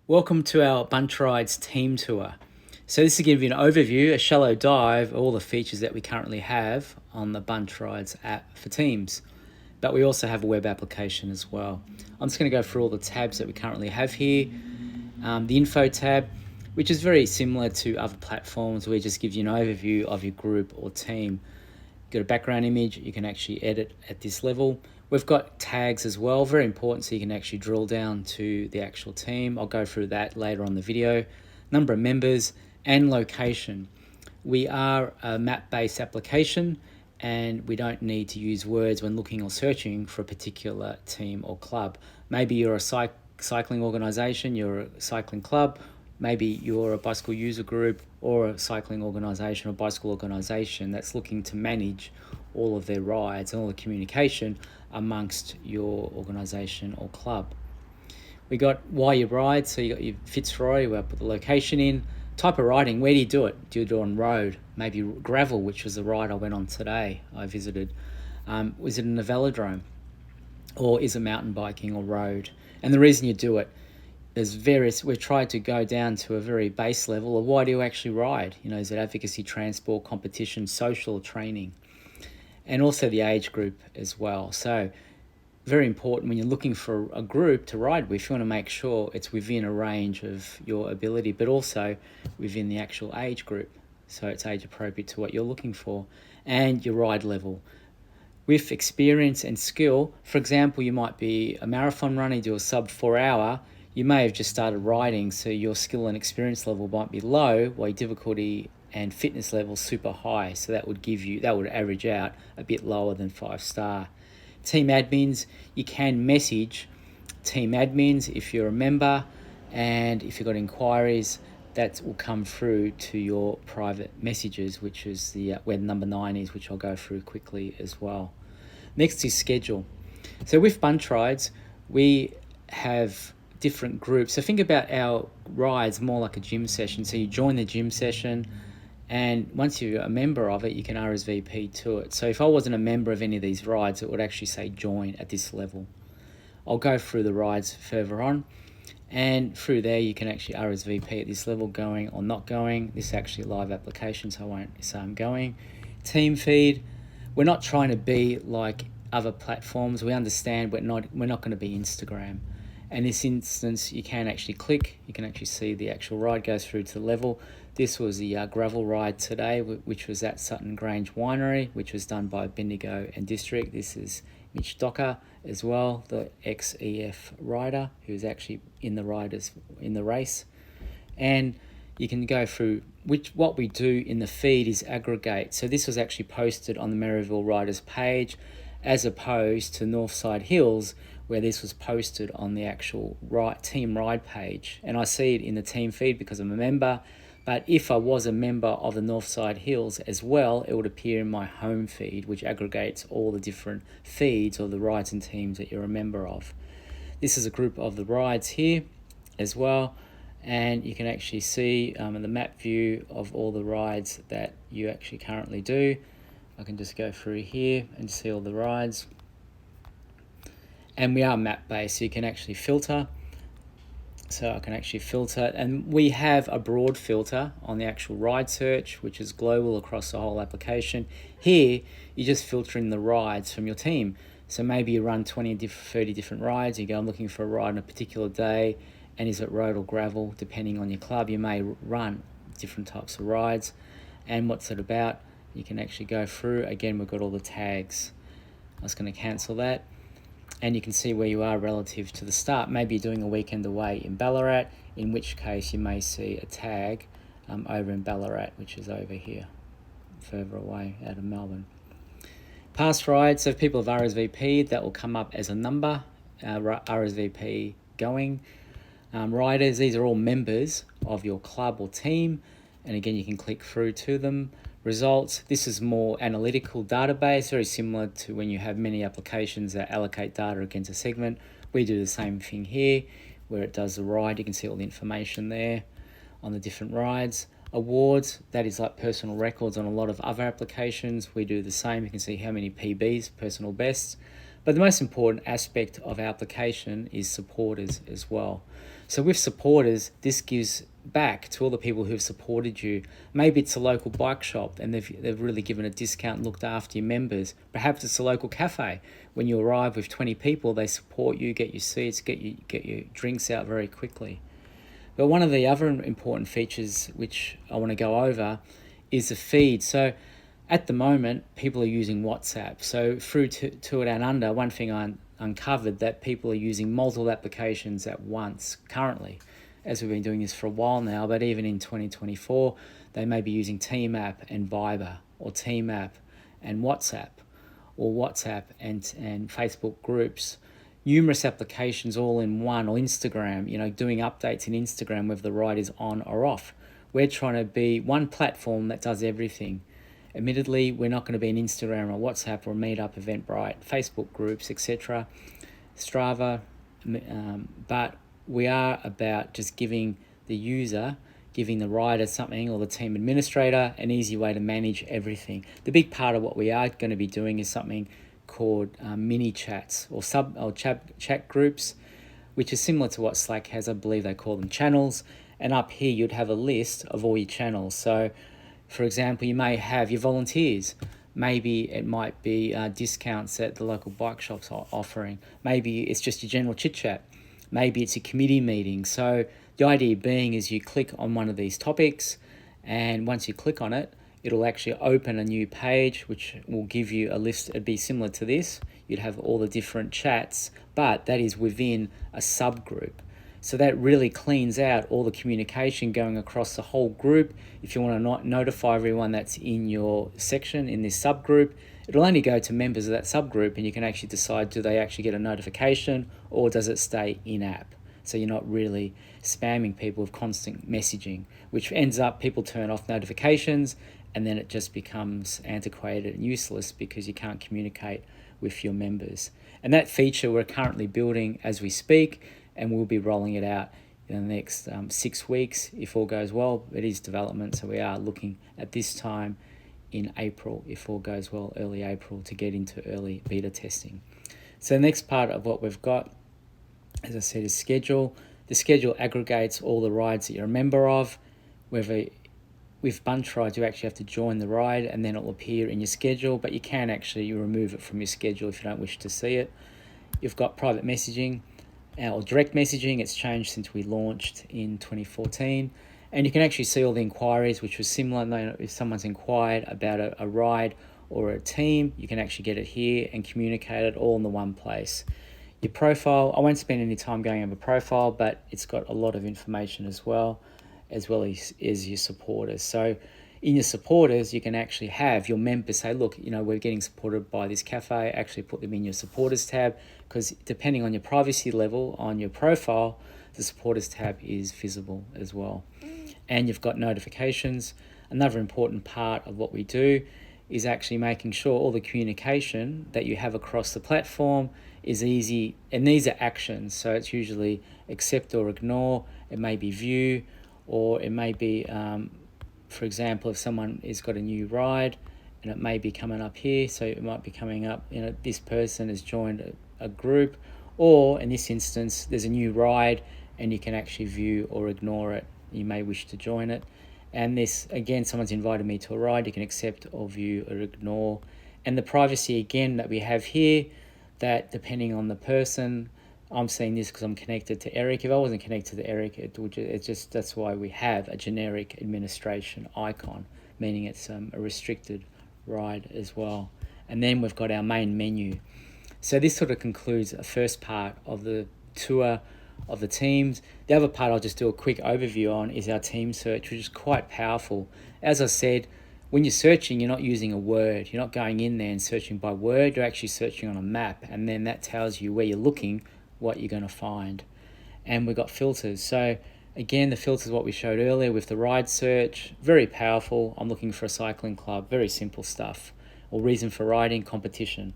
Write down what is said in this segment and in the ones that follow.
Welcome to our Bunch Rides team tour. So this is going to give you an overview, a shallow dive of all the features that we currently have on the Bunch Rides app for teams. But we also have a web application as well. I'm just going to go through all the tabs that we currently have here. The info tab, which is very similar to other platforms, where it just gives you an overview of your group or team. Got a background image, you can actually edit at this level. We've got tags as well, very important, so you can actually drill down to the actual team. I'll go through that later on the video. Number of members and location. We are a map-based application and we don't need to use words when looking or searching for a particular team or club. Maybe you're a cycling organisation, you're a cycling club, maybe you're a bicycle user group or a cycling organisation or bicycle organisation that's looking to manage all of their rides and all the communication amongst your organisation or club. We got why you ride, so you got your Fitzroy, where I put the location in. Type of riding, where do you do it? Do you do it on road? Maybe gravel, which was the ride I went on today, I visited. Was it in a velodrome? Or is it mountain biking or road? And the reason you do it, we've tried to go down to a very base level of why do you actually ride? Is it advocacy, transport, competition, social, training? And also the age group as well. So very important when you're looking for a group to ride with, you want to make sure it's within a range of your ability, but also within the actual age group. So it's age appropriate to what you're looking for, and your ride level. With experience and skill, for example, you might be a marathon runner, you do a sub 4 hour, you may have just started riding, so your skill and experience level might be low, while your difficulty and fitness level super high. So that would average out a bit lower than 5-star. Team admins, you can message team admins if you're a member, and if you've got inquiries, that will come through to your private messages, which is where number 9 is, which I'll go through quickly as well. Next is schedule. So with Bunch Rides, we have different groups. So think about our rides more like a gym session. So you join the gym session, and once you're a member of it, you can RSVP to it. So if I wasn't a member of any of these rides, it would actually say join at this level. I'll go through the rides further on, and through there you can actually RSVP at this level, going or not going. This is actually a live application, so I won't say I'm going. Team feed, we're not trying to be like other platforms. We understand we're not going to be Instagram. In this instance, you can actually click, you can actually see the actual ride goes through to the level. This was the gravel ride today, which was at Sutton Grange Winery, which was done by Bendigo and District. This is Mitch Docker as well, the ex-EF rider, who's actually in the race. And you can go through, what we do in the feed is aggregate. So this was actually posted on the Maryville Riders page, as opposed to Northside Hills, where this was posted on the actual team ride page. And I see it in the team feed because I'm a member, but if I was a member of the Northside Hills as well, it would appear in my home feed, which aggregates all the different feeds or the rides and teams that you're a member of. This is a group of the rides here as well, and you can actually see in the map view of all the rides that you actually currently do. I can just go through here and see all the rides. And we are map-based, so you can actually filter. So I can actually filter, and we have a broad filter on the actual ride search, which is global across the whole application. Here, you're just filtering the rides from your team. So maybe you run 20 to 30 different rides. You go, I'm looking for a ride on a particular day, and is it road or gravel? Depending on your club, you may run different types of rides. And what's it about? You can actually go through. Again, we've got all the tags. I was going to cancel that. And you can see where you are relative to the start. Maybe you're doing a weekend away in Ballarat, in which case you may see a tag over in Ballarat, which is over here, further away out of Melbourne. Past rides, so if people have RSVP'd, that will come up as a number, RSVP going. Riders, these are all members of your club or team, and again you can click through to them. Results, this is more analytical database, very similar to when you have many applications that allocate data against a segment. We do the same thing here, where it does the ride. You can see all the information there on the different rides. Awards, that is like personal records on a lot of other applications. We do the same. You can see how many PBs, personal bests. But the most important aspect of our application is supporters as well. So with supporters, this gives back to all the people who've supported you. Maybe it's a local bike shop and they've really given a discount and looked after your members. Perhaps it's a local cafe. When you arrive with 20 people, they support you, get your seats, get your drinks out very quickly. But one of the other important features which I want to go over is the feed. So at the moment, people are using WhatsApp. So through Tour Down Under, one thing I uncovered that people are using multiple applications at once currently, as we've been doing this for a while now, but even in 2024, they may be using Team App and Viber, or Team App and WhatsApp, or WhatsApp and Facebook groups, numerous applications all in one, or Instagram, doing updates in Instagram whether the ride is on or off. We're trying to be one platform that does everything. Admittedly, we're not going to be an Instagram or WhatsApp or Meetup, Eventbrite, Facebook groups, etc., Strava, but we are about just giving the rider something, or the team administrator, an easy way to manage everything. The big part of what we are going to be doing is something called mini chats or chat groups, which is similar to what Slack has. I believe they call them channels. And up here, you'd have a list of all your channels. So, for example, you may have your volunteers. Maybe it might be discounts that the local bike shops are offering. Maybe it's just your general chit chat. Maybe it's a committee meeting. So the idea being is you click on one of these topics, and once you click on it, it'll actually open a new page which will give you a list. It'd be similar to this. You'd have all the different chats, but that is within a subgroup. So that really cleans out all the communication going across the whole group. If you want to notify everyone that's in your section, in this subgroup, it'll only go to members of that subgroup, and you can actually decide, do they actually get a notification or does it stay in-app? So you're not really spamming people with constant messaging, which ends up people turn off notifications, and then it just becomes antiquated and useless because you can't communicate with your members. And that feature we're currently building as we speak, and we'll be rolling it out in the next 6 weeks if all goes well. It is development, so we are looking at this time in April, if all goes well, early April, to get into early beta testing. So the next part of what we've got, as I said, is schedule. The schedule aggregates all the rides that you're a member of. Whether with Bunch Rides, you actually have to join the ride and then it'll appear in your schedule, but you can actually remove it from your schedule if you don't wish to see it. You've got private messaging or direct messaging. It's changed since we launched in 2014. And you can actually see all the inquiries, which was similar. If someone's inquired about a ride or a team, you can actually get it here and communicate it all in the one place. Your profile, I won't spend any time going over profile, but it's got a lot of information as well as your supporters. So in your supporters, you can actually have your members say, look, we're getting supported by this cafe. Actually put them in your supporters tab, because depending on your privacy level on your profile, the supporters tab is visible as well. And you've got notifications. Another important part of what we do is actually making sure all the communication that you have across the platform is easy. And these are actions. So it's usually accept or ignore. It may be view, or it may be, for example, if someone has got a new ride and it may be coming up here. So it might be coming up, this person has joined a group, or in this instance, there's a new ride and you can actually view or ignore it. You may wish to join it. And this, again, someone's invited me to a ride, you can accept or view or ignore. And the privacy, again, that we have here, that depending on the person, I'm seeing this because I'm connected to Eric. If I wasn't connected to Eric, that's why we have a generic administration icon, meaning it's a restricted ride as well. And then we've got our main menu. So this sort of concludes a first part of the tour of the teams. The other part I'll just do a quick overview on is our team search, which is quite powerful. As I said, when you're searching, you're not using a word. You're not going in there and searching by word. You're actually searching on a map, and then that tells you where you're looking, what you're going to find. And we've got filters. So again, the filters, what we showed earlier with the ride search, very powerful. I'm looking for a cycling club, very simple stuff. Or reason for riding, competition.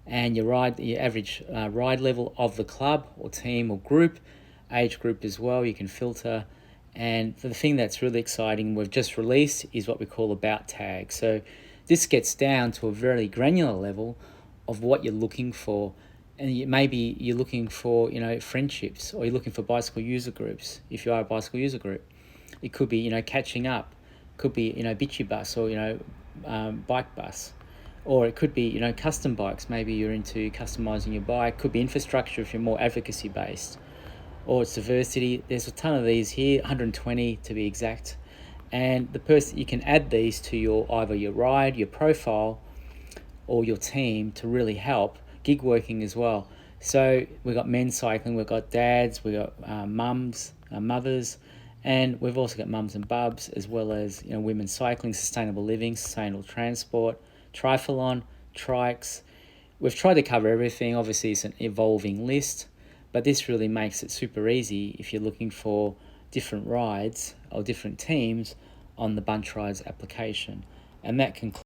And your average ride level of the club or team or group, age group as well, you can filter. And the thing that's really exciting we've just released is what we call about tag. So this gets down to a very granular level of what you're looking for. And maybe you're looking for, friendships, or you're looking for bicycle user groups if you are a bicycle user group. It could be, catching up. Could be, Bitchy Bus, or, Bike Bus. Or it could be, custom bikes. Maybe you're into customizing your bike. Could be infrastructure if you're more advocacy based. Or it's diversity. There's a ton of these here, 120 to be exact. And the person, you can add these to either your ride, your profile, or your team to really help gig working as well. So we've got men cycling, we've got dads, we've got mums, mothers, and we've also got mums and bubs, as well as women cycling, sustainable living, sustainable transport, triathlon, trikes. We've tried to cover everything. Obviously, it's an evolving list, but this really makes it super easy if you're looking for different rides or different teams on the Bunch Rides application. And that concludes